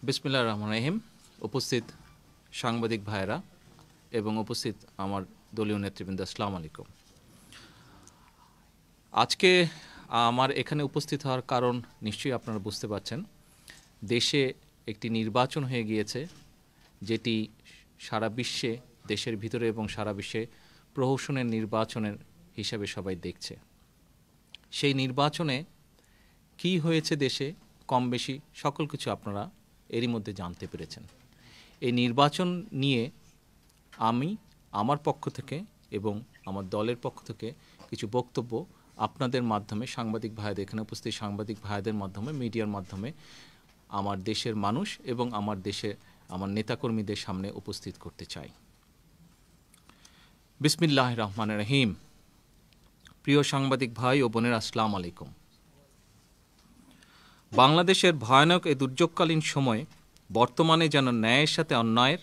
বিসমিল্লাহির রহমানির রহিম। উপস্থিত সাংবাদিক ভাইয়েরা এবং উপস্থিত আমার দলীয় নেতৃবৃন্দ, আসসালামু আলাইকুম। আজকে আমার এখানে উপস্থিত হওয়ার কারণ নিশ্চয়ই আপনারা বুঝতে পারছেন। দেশে একটি নির্বাচন হয়ে গিয়েছে, যেটি সারা বিশ্বে, দেশের ভিতরে এবং সারা বিশ্বে প্রহসনের নির্বাচনের হিসাবে সবাই দেখছে। সেই নির্বাচনে কি হয়েছে দেশে, কম বেশি সকল কিছু আপনারা এরই মধ্যে জানতে পেরেছেন। এই নির্বাচন নিয়ে আমি আমার পক্ষ থেকে এবং আমার দলের পক্ষ থেকে কিছু বক্তব্য আপনাদের মাধ্যমে, সাংবাদিক ভাইদের, এখানে উপস্থিত সাংবাদিক ভাইদের মাধ্যমে, মিডিয়ার মাধ্যমে আমার দেশের মানুষ এবং আমার নেতাকর্মীদের সামনে উপস্থিত করতে চাই। বিসমিল্লাহির রহমানির রহিম। প্রিয় সাংবাদিক ভাই ও বোনেরা, আসসালামু আলাইকুম। বাংলাদেশের ভয়ানক এই দুর্যোগকালীন সময়ে বর্তমানে যেন ন্যায়ের সাথে অন্যায়ের,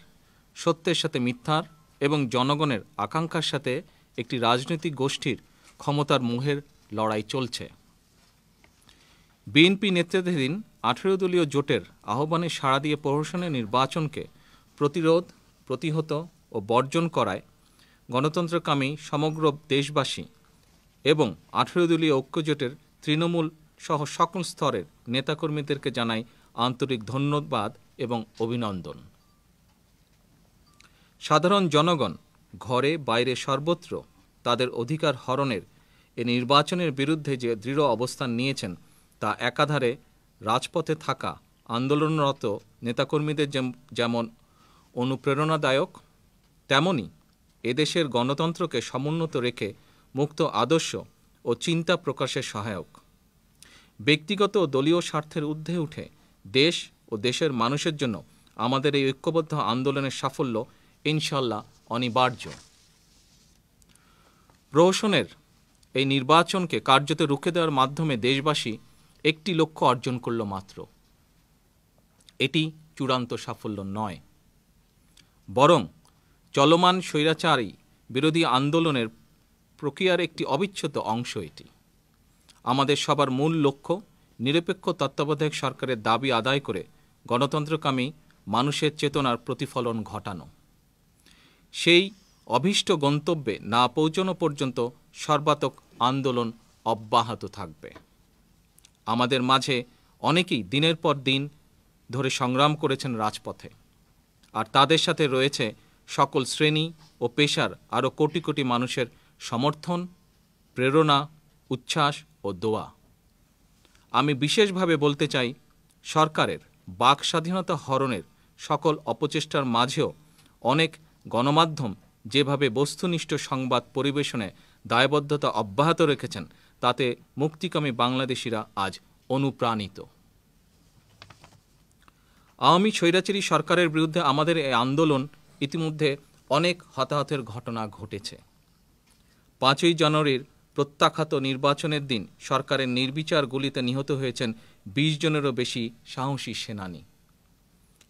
সত্যের সাথে মিথ্যার এবং জনগণের আকাঙ্ক্ষার সাথে একটি রাজনৈতিক গোষ্ঠীর ক্ষমতার মোহের লড়াই চলছে। বিএনপি নেতৃত্বাধীন 18 দলীয় জোটের আহ্বানে সাড়া দিয়ে প্রহসনের নির্বাচনকে প্রতিরোধ, প্রতিহত ও বর্জন করায় গণতন্ত্রকামী সমগ্র দেশবাসী এবং 18 দলীয় ঐক্যজোটের তৃণমূল সহ সকল স্তরের নেতাকর্মীদেরকে জানাই আন্তরিক ধন্যবাদ এবং অভিনন্দন। সাধারণ জনগণ ঘরে বাইরে সর্বত্র তাদের অধিকার হরণের এ নির্বাচনের বিরুদ্ধে যে দৃঢ় অবস্থান নিয়েছেন, তা একাধারে রাজপথে থাকা আন্দোলনরত নেতাকর্মীদের যেমন অনুপ্রেরণাদায়ক, তেমনি এদেশের গণতন্ত্রকে সমুন্নত রেখে মুক্ত আদর্শ ও চিন্তা প্রকাশের সহায়ক। ব্যক্তিগত ও দলীয় স্বার্থের ঊর্ধ্বে উঠে দেশ ও দেশের মানুষের জন্য আমাদের এই ঐক্যবদ্ধ আন্দোলনের সাফল্য ইনশাল্লাহ অনিবার্য। প্রহসনের এই নির্বাচনকে কার্যত রুখে দেওয়ার মাধ্যমে দেশবাসী একটি লক্ষ্য অর্জন করল মাত্র। এটি চূড়ান্ত সাফল্য নয়, বরং চলমান স্বৈরাচারী বিরোধী আন্দোলনের প্রক্রিয়ার একটি অবিচ্ছেদ্য অংশ এটি। আমাদের সবার মূল লক্ষ্য নিরপেক্ষ তত্ত্বাবধায়ক সরকারের দাবি আদায় করে গণতন্ত্রকামী মানুষের চেতনার প্রতিফলন ঘটানো। সেই অভীষ্ট গন্তব্যে না পৌঁছানো পর্যন্ত সর্বাত্মক আন্দোলন অব্যাহত থাকবে। আমাদের মাঝে অনেকেই দিনের পর দিন ধরে সংগ্রাম করেছেন রাজপথে, আর তাদের সাথে রয়েছে সকল শ্রেণী ও পেশার আরও কোটি কোটি মানুষের সমর্থন, প্রেরণা, উচ্ছ্বাস ও দোয়া। আমি বিশেষভাবে বলতে চাই, সরকারের বাক স্বাধীনতা হরণের সকল অপচেষ্টার মাঝেও অনেক গণমাধ্যম যেভাবে বস্তুনিষ্ঠ সংবাদ পরিবেশনে দায়বদ্ধতা অব্যাহত রেখেছেন, তাতে মুক্তিকামী বাংলাদেশিরা আজ অনুপ্রাণিত। আওয়ামী স্বৈরাচারী সরকারের বিরুদ্ধে আমাদের এই আন্দোলন ইতিমধ্যে অনেক হতাহতের ঘটনা ঘটেছে। 5ই জানুয়ারির প্রত্যাখ্যাত নির্বাচনের দিন সরকারের নির্বিচার গুলিতে নিহত হয়েছেন 20 জনেরও বেশি সাহসী সেনানী।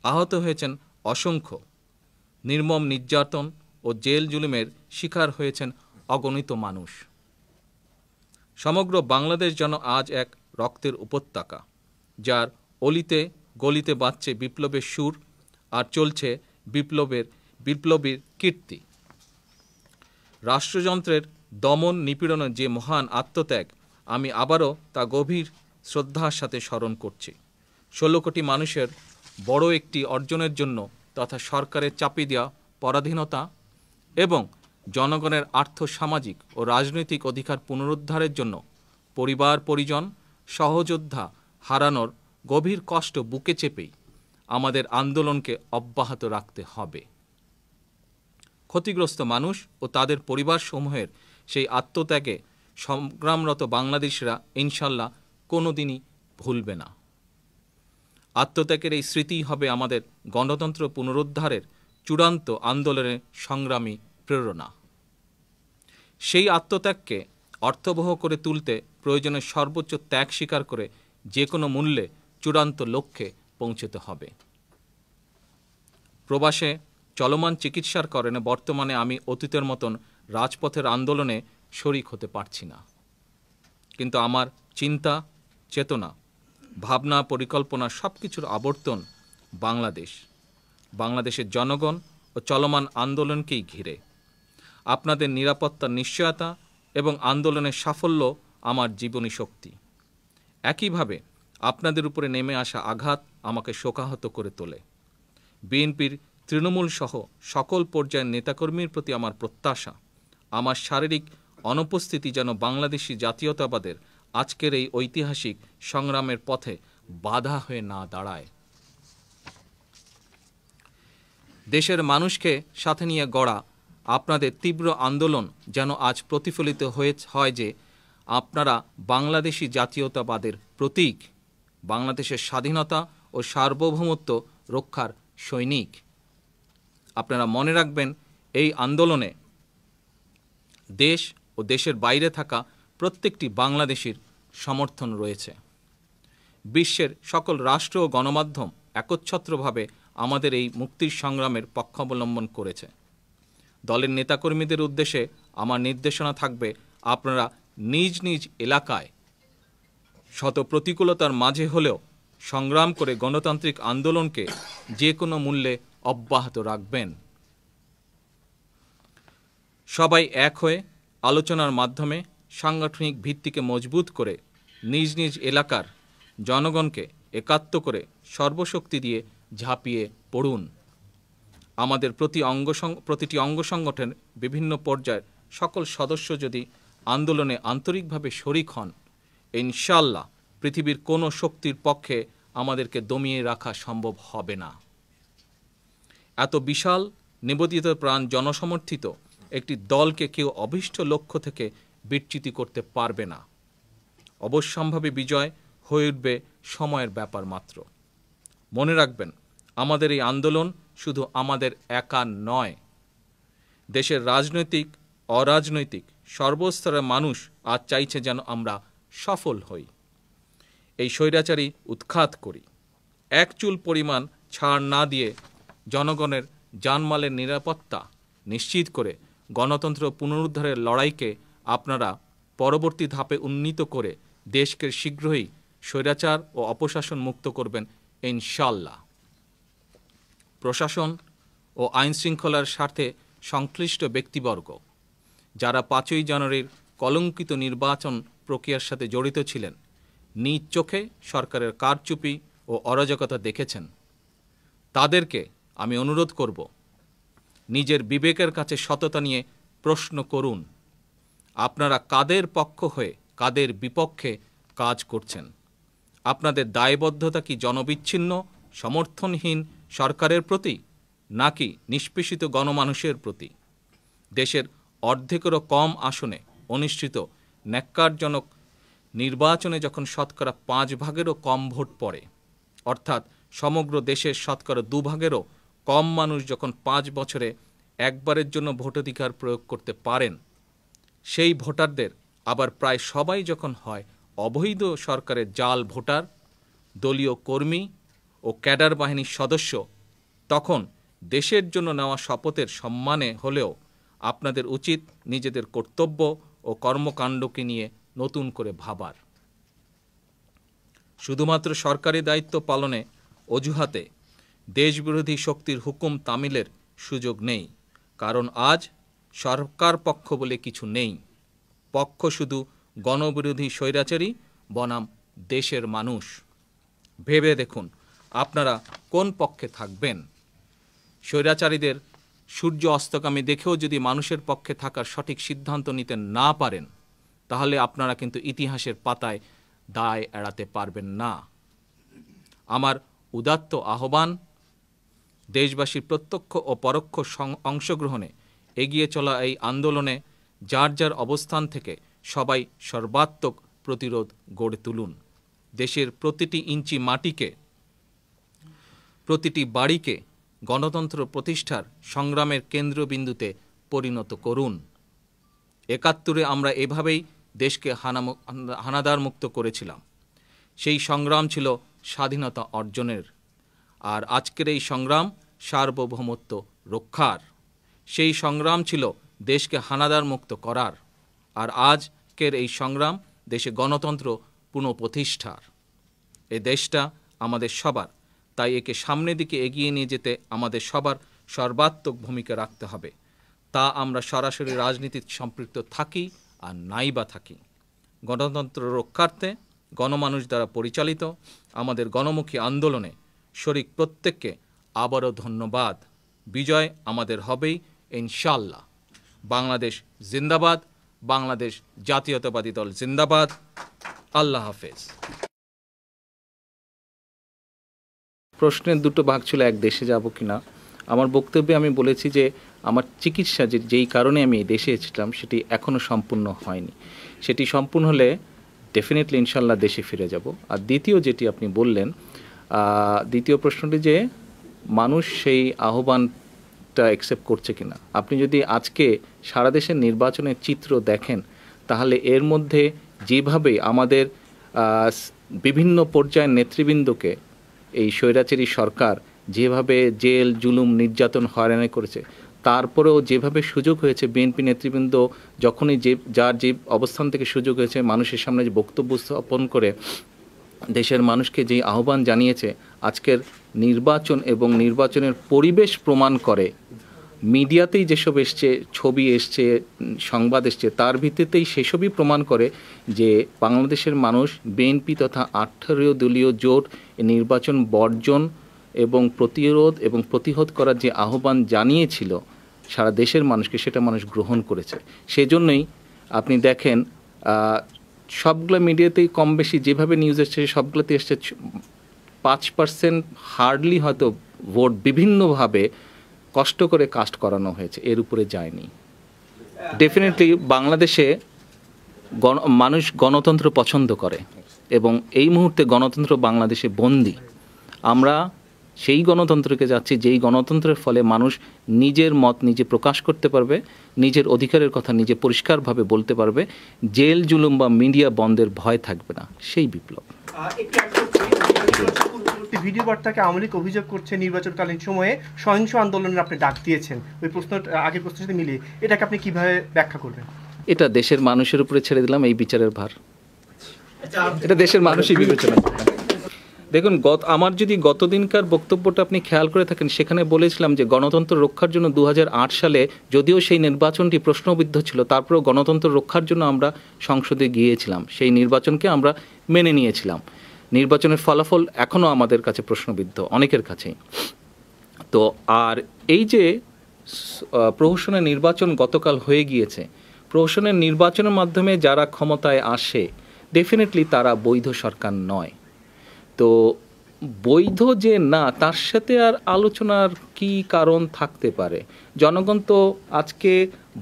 আহত হয়েছেন অসংখ্য। নির্মম নির্যাতন ও জেল জুলুমের শিকার হয়েছেন অগণিত মানুষ। সমগ্র বাংলাদেশ যেন আজ এক রক্তের উপত্যকা, যার অলিতে গলিতে বাজছে বিপ্লবের সুর আর চলছে বিপ্লবীর কীর্তি। রাষ্ট্রযন্ত্রের দমন নিপীড়নের যে মহান আত্মত্যাগ, আমি আবারও তা গভীর শ্রদ্ধার সাথে স্মরণ করছি। 16 কোটি মানুষের বড় একটি অর্জনের জন্য তথা সরকারের চাপিয়ে দেওয়া পরাধীনতা এবং জনগণের আর্থসামাজিক ও রাজনৈতিক অধিকার পুনরুদ্ধারের জন্য পরিবার পরিজন সহযোদ্ধা হারানোর গভীর কষ্ট বুকে চেপেই আমাদের আন্দোলনকে অব্যাহত রাখতে হবে। ক্ষতিগ্রস্ত মানুষ ও তাদের পরিবারসমূহের সেই আত্মত্যাগে সংগ্রামরত বাংলাদেশিরা ইনশাল্লাহ কোনো দিনই ভুলবে না। আত্মত্যাগের এই স্মৃতিই হবে আমাদের গণতন্ত্র পুনরুদ্ধারের চূড়ান্ত আন্দোলনের সংগ্রামী প্রেরণা। সেই আত্মত্যাগকে অর্থবহ করে তুলতে প্রয়োজনে সর্বোচ্চ ত্যাগ স্বীকার করে যে কোনো মূল্যে চূড়ান্ত লক্ষ্যে পৌঁছতে হবে। প্রবাসে চলমান চিকিৎসার কারণে বর্তমানে আমি অতীতের মতন রাজপথের আন্দোলনে শরিক হতে পারছি না, কিন্তু আমার চিন্তা, চেতনা, ভাবনা, পরিকল্পনা সব কিছুর আবর্তন বাংলাদেশ, বাংলাদেশের জনগণ ও চলমান আন্দোলনকেই ঘিরে। আপনাদের নিরাপত্তার নিশ্চয়তা এবং আন্দোলনের সাফল্য আমার জীবনী শক্তি। একইভাবে আপনাদের উপরে নেমে আসা আঘাত আমাকে শোকাহত করে তোলে। বিএনপির তৃণমূল সহ সকল পর্যায়ের নেতাকর্মীর প্রতি আমার প্রত্যাশা, আমার শারীরিক অনুপস্থিতি যেন বাংলাদেশি জাতীয়তাবাদের আজকের এই ঐতিহাসিক সংগ্রামের পথে বাধা হয়ে না দাঁড়ায়। দেশের মানুষকে সাথে নিয়ে গড়া আপনাদের তীব্র আন্দোলন যেন আজ প্রতিফলিত হয় যে আপনারা বাংলাদেশি জাতীয়তাবাদের প্রতীক, বাংলাদেশের স্বাধীনতা ও সার্বভৌমত্ব রক্ষার সৈনিক। আপনারা মনে রাখবেন, এই আন্দোলনে দেশ ও দেশের বাইরে থাকা প্রত্যেকটি বাংলাদেশির সমর্থন রয়েছে। বিশ্বের সকল রাষ্ট্র ও গণমাধ্যম একচ্ছত্রভাবে আমাদের এই মুক্তির সংগ্রামের পক্ষাবলম্বন করেছে। দলের নেতাকর্মীদের উদ্দেশ্যে আমার নির্দেশনা থাকবে, আপনারা নিজ নিজ এলাকায় শত প্রতিকূলতার মাঝে হলেও সংগ্রাম করে গণতান্ত্রিক আন্দোলনকে যে কোনো মূল্যে অব্যাহত রাখবেন। সবাই এক হয়ে আলোচনার মাধ্যমে সাংগঠনিক ভিত্তিকে মজবুত করে নিজ নিজ এলাকার জনগণকে একাত্ম করে সর্বশক্তি দিয়ে ঝাঁপিয়ে পড়ুন। আমাদের প্রতিটি অঙ্গ সংগঠনের বিভিন্ন পর্যায়ের সকল সদস্য যদি আন্দোলনে আন্তরিকভাবে শরিক হন, ইনশাআল্লাহ পৃথিবীর কোনো শক্তির পক্ষে আমাদেরকে দমিয়ে রাখা সম্ভব হবে না। এত বিশাল নিবেদিত প্রাণ জনসমর্থিত একটি দলকে কেউ অভীষ্ট লক্ষ্য থেকে বিচ্যুতি করতে পারবে না। অবশ্যম্ভাবী বিজয় হয়ে উঠবে সময়ের ব্যাপার মাত্র। মনে রাখবেন, আমাদের এই আন্দোলন শুধু আমাদের একা নয়। দেশের রাজনৈতিক, অরাজনৈতিক সর্বস্তরের মানুষ আজ চাইছে যেন আমরা সফল হই, এই স্বৈরাচারী উৎখাত করি। এক চুল পরিমাণ ছাড় না দিয়ে জনগণের জানমালের নিরাপত্তা নিশ্চিত করে গণতন্ত্র পুনরুদ্ধারের লড়াইকে আপনারা পরবর্তী ধাপে উন্নীত করে দেশকে শীঘ্রই স্বৈরাচার ও অপশাসন মুক্ত করবেন ইনশাআল্লাহ। প্রশাসন ও আইনশৃঙ্খলার স্বার্থে সংশ্লিষ্ট ব্যক্তিবর্গ যারা 5ই জানুয়ারির কলঙ্কিত নির্বাচন প্রক্রিয়ার সাথে জড়িত ছিলেন, নিজ চোখে সরকারের কারচুপি ও অরাজকতা দেখেছেন, তাদেরকে আমি অনুরোধ করব, নিজের বিবেকের কাছে সততা নিয়ে প্রশ্ন করুন। আপনারা কাদের পক্ষ হয়ে কাদের বিপক্ষে কাজ করছেন? আপনাদের দায়বদ্ধতা কি জনবিচ্ছিন্ন সমর্থনহীন সরকারের প্রতি, নাকি নিষ্পেষিত গণমানুষের প্রতি? দেশের অর্ধেকেরও কম আসনে অনুষ্ঠিত ন্যাক্কারজনক নির্বাচনে যখন শতকরা 5 ভাগেরও কম ভোট পড়ে, অর্থাৎ সমগ্র দেশের শতকরা 2 ভাগেরও কম মানুষ যখন 5 বছরে একবারের জন্য ভোটাধিকার প্রয়োগ করতে পারেন, সেই ভোটারদের আবার প্রায় সবাই যখন হয় অবৈধ সরকারের জাল ভোটার, দলীয় কর্মী ও ক্যাডার বাহিনীর সদস্য, তখন দেশের জন্য নেওয়া শপথের সম্মানে হলেও আপনাদের উচিত নিজেদের কর্তব্য ও কর্মকাণ্ডকে নিয়ে নতুন করে ভাবার। শুধুমাত্র সরকারি দায়িত্ব পালনে অজুহাতে দেশবিরোধী শক্তির হুকুম তামিলের সুযোগ নেই, কারণ আজ সরকার পক্ষ বলে কিছু নেই। পক্ষ শুধু গণবিরোধী স্বৈরাচারী বনাম দেশের মানুষ। ভেবে দেখুন আপনারা কোন পক্ষে থাকবেন। স্বৈরাচারীদের সূর্য অস্তগামী দেখেও যদি মানুষের পক্ষে থাকার সঠিক সিদ্ধান্ত নিতে না পারেন, তাহলে আপনারা কিন্তু ইতিহাসের পাতায় দায় এড়াতে পারবেন না। আমার উদাত্ত আহ্বান, দেশবাসীর প্রত্যক্ষ ও পরোক্ষ অংশগ্রহণে এগিয়ে চলা এই আন্দোলনে যার যার অবস্থান থেকে সবাই সর্বাত্মক প্রতিরোধ গড়ে তুলুন। দেশের প্রতিটি ইঞ্চি মাটিকে, প্রতিটি বাড়িকে গণতন্ত্র প্রতিষ্ঠার সংগ্রামের কেন্দ্রবিন্দুতে পরিণত করুন। ৭১ আমরা এভাবেই দেশকে হানাদার মুক্ত করেছিলাম। সেই সংগ্রাম ছিল স্বাধীনতা অর্জনের, আর আজকের এই সংগ্রাম সার্বভৌমত্ব রক্ষার। সেই সংগ্রাম ছিল দেশকে হানাদার মুক্ত করার, আর আজকের এই সংগ্রাম দেশে গণতন্ত্র পুনঃপ্রতিষ্ঠার। এই দেশটা আমাদের সবার, তাই একে সামনের দিকে এগিয়ে নিয়ে যেতে আমাদের সবার সর্বাত্মক ভূমিকা রাখতে হবে। তা আমরা সরাসরি রাজনীতিতে সম্পৃক্ত থাকি আর নাই বা থাকি। গণতন্ত্র রক্ষার্থে গণমানুষ দ্বারা পরিচালিত আমাদের গণমুখী আন্দোলনে শরিক প্রত্যেককে আবারও ধন্যবাদ। বিজয় আমাদের হবেই ইনশাআল্লাহ। বাংলাদেশ জিন্দাবাদ, বাংলাদেশ জাতীয়তাবাদী দল জিন্দাবাদ। আল্লাহ হাফেজ। প্রশ্নের দুটো ভাগ ছিল, এক দেশে যাব কি না। আমার বক্তব্যে আমি বলেছি যে আমার চিকিৎসা যেই কারণে আমি দেশে এসেছিলাম সেটি এখনও সম্পূর্ণ হয়নি। সেটি সম্পূর্ণ হলে ডেফিনেটলি ইনশাল্লাহ দেশে ফিরে যাব। আর দ্বিতীয় যেটি আপনি বললেন, দ্বিতীয় প্রশ্নটি যে মানুষ সেই আহ্বানটা অ্যাকসেপ্ট করছে কিনা। আপনি যদি আজকে সারা দেশের নির্বাচনের চিত্র দেখেন তাহলে এর মধ্যে যেভাবে আমাদের বিভিন্ন পর্যায়ের নেতৃবৃন্দকে এই স্বৈরাচারী সরকার যেভাবে জেল জুলুম নির্যাতন হয়রানি করেছে, তারপরেও যেভাবে সুযোগ হয়েছে বিএনপি নেতৃবৃন্দ যখনই যার যে অবস্থান থেকে সুযোগ হয়েছে মানুষের সামনে যে বক্তব্য স্থাপন করে দেশের মানুষকে যে আহ্বান জানিয়েছে, আজকের নির্বাচন এবং নির্বাচনের পরিবেশ প্রমাণ করে। মিডিয়াতেই যেসব এসছে, ছবি এসছে, সংবাদ এসছে, তার ভিত্তিতেই সেসবই প্রমাণ করে যে বাংলাদেশের মানুষ বিএনপি তথা 18 দলীয় জোট নির্বাচন বর্জন এবং প্রতিরোধ এবং প্রতিহত করার যে আহ্বান জানিয়েছিল সারা দেশের মানুষকে, সেটা মানুষ গ্রহণ করেছে। সেজন্যই আপনি দেখেন সবগুলো মিডিয়াতেই কম বেশি যেভাবে নিউজ এসছে সবগুলোতে এসছে 5% হার্ডলি হয়তো ভোট বিভিন্নভাবে কষ্ট করে কাস্ট করানো হয়েছে, এর উপরে যায়নি। ডেফিনেটলি বাংলাদেশে মানুষ গণতন্ত্র পছন্দ করে এবং এই মুহূর্তে গণতন্ত্র বাংলাদেশে বন্দী। আমরা সেই গণতন্ত্রকে যাচ্ছি যেই গণতন্ত্রের ফলে মানুষ নিজের মত নিজে প্রকাশ করতে পারবে, নিজের অধিকারের কথা নিজে পরিষ্কারভাবে বলতে পারবে, জেল জুলুম বা মিডিয়া বন্ধের ভয় থাকবে না, সেই বিপ্লব। ভিডিও বার্তাকে আওয়ামী লীগ অভিযোগ করছে নির্বাচনকালীন সময়ে সহিংস আন্দোলনের আপনি ডাক দিয়েছেন। ওই প্রশ্ন আগের প্রশ্নের সাথে মিলিয়ে এটাকে আপনি কিভাবে ব্যাখ্যা করবেন? এটা দেশের মানুষের উপরে ছেড়ে দিলাম এই বিচারের ভার। এটা দেশের মানুষই বিবেচনা করবেন। দেখুন, আমার যদি গতদিনকার বক্তব্যটা আপনি খেয়াল করে থাকেন, সেখানে বলেছিলাম যে গণতন্ত্র রক্ষার জন্য 2008 সালে যদিও সেই নির্বাচনটি প্রশ্নবিদ্ধ ছিল, তারপরেও গণতন্ত্র রক্ষার জন্য আমরা সংসদে গিয়েছিলাম, সেই নির্বাচনকে আমরা মেনে নিয়েছিলাম। নির্বাচনের ফলাফল এখনও আমাদের কাছে প্রশ্নবিদ্ধ, অনেকের কাছেই। তো আর এই যে প্রহসনের নির্বাচন গতকাল হয়ে গিয়েছে, প্রহসনের নির্বাচনের মাধ্যমে যারা ক্ষমতায় আসে ডেফিনেটলি তারা বৈধ সরকার নয়। তো বৈধ যে না, তার সাথে আর আলোচনার কি কারণ থাকতে পারে? জনগণ তো আজকে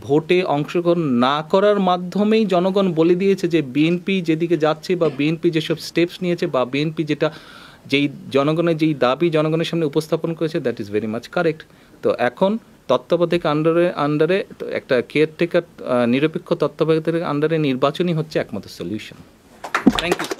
ভোটে অংশগ্রহণ না করার মাধ্যমেই জনগণ বলে দিয়েছে যে বিএনপি যেদিকে যাচ্ছে বা বিএনপি যেসব স্টেপস নিয়েছে বা বিএনপি যেই জনগণের যেই দাবি জনগণের সামনে উপস্থাপন করেছে, that is very much correct. তো এখন তত্ত্বাবধায়ক আন্ডারে একটা কেয়ারটেকার নিরপেক্ষ তত্ত্বাবধায়কের আন্ডারে নির্বাচনই হচ্ছে একমাত্র সলিউশন। Thank you.